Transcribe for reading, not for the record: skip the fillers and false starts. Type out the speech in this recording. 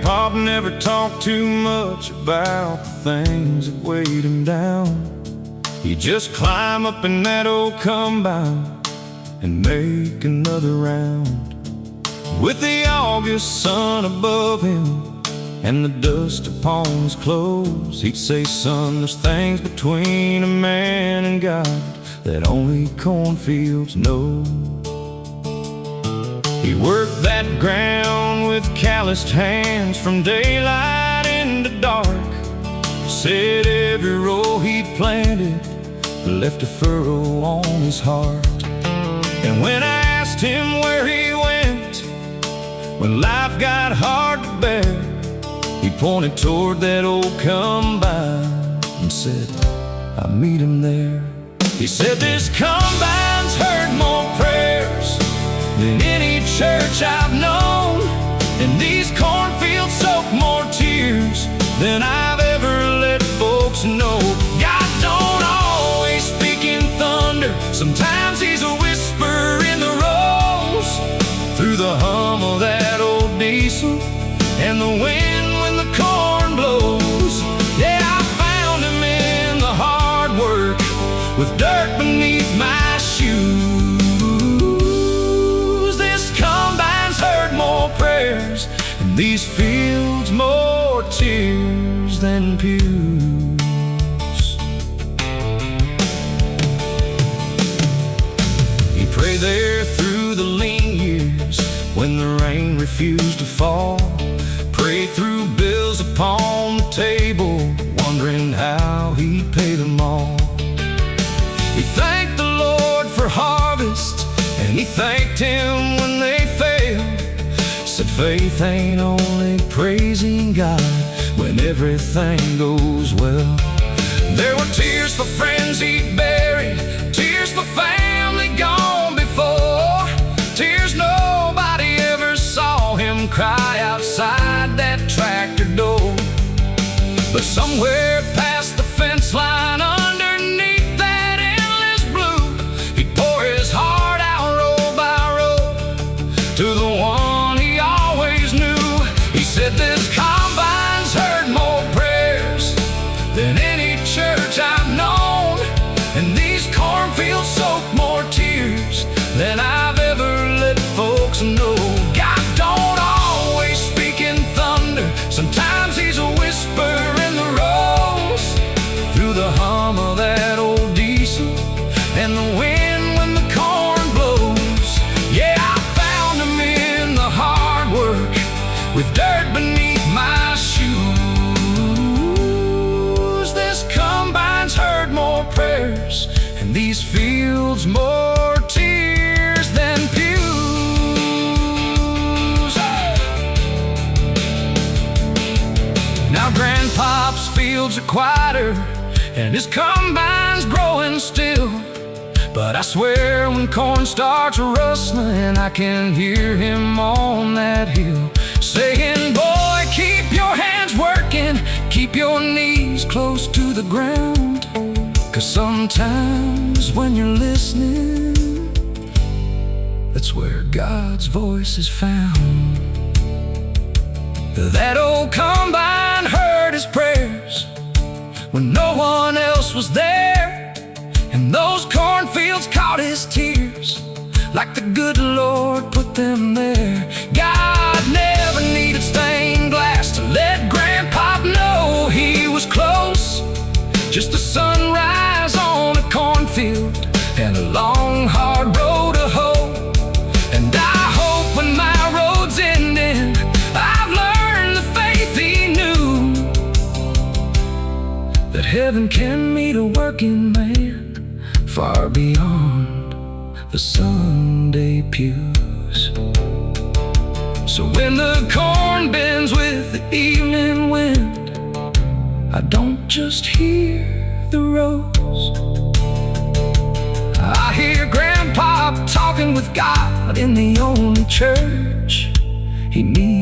Grandpa never talked too much about the things that weighed him down. He'd just climb up in that old combine and make another round. With the August sun above him and the dust upon his clothes, he'd say, "Son, there's things between a man and God that only cornfields know." He worked that ground with calloused hands from daylight into dark. Said every row he planted left a furrow on his heart. And when I asked him where he went when life got hard to bear, he pointed toward that old combine and said, "I meet him there." He said, "This combine's heard more prayers than any church I've known, and these cornfields soak more tears than I've ever let folks know." God don't always speak in thunder. Sometimes he's a whisper in the rows, through the hum of that old diesel and the wind when the corn blows. Yeah, I found him in the hard work, with dirt beneath my shoes. This combine's heard more prayers, and these fields more tears than pews. He prayed there through the lean years when the rain refused to fall. Prayed through bills upon the table, wondering how he'd pay them all. He thanked the Lord for harvest, and he thanked him when they failed. Said faith ain't only praising God when everything goes well. There were tears for friends he'd buried, tears for family gone before, tears nobody ever saw him cry outside that tractor door. But somewhere past the fence line, underneath that endless blue, he'd pour his heart out row by row to the one he always knew. He said, "This combine's heard more prayers than any church I've known, and these cornfields soak more tears than I've ever let folks know." God don't always speak in thunder. Sometimes he's a whisper in the rows, through the hum of that old diesel and the wind when the corn blows. Yeah, I found him in the hard work, with dirt beneath my shoes. This combine's heard more prayers, and these fields more tears than pews. Now Grandpop's fields are quieter, and his combine's growing still. But I swear when corn starts rustling, I can hear him on that hill saying, "Boy, keep your hands working, keep your knees close to the ground, 'cause sometimes when you're listening, that's where God's voice is found." That old combine heard his prayers when no one else was there, and those cornfields caught his tears like the good Lord put them there. God never needed stained glass to let Grandpop know he was close. Just a sunrise on a cornfield and a long hard road to hoe. And I hope when my road's ending, I've learned the faith he knew, that heaven can meet a working man far beyond the Sunday pews. So when the corn bends with the evening wind, I don't just hear the rose, I hear Grandpa talking with God in the only church he meets.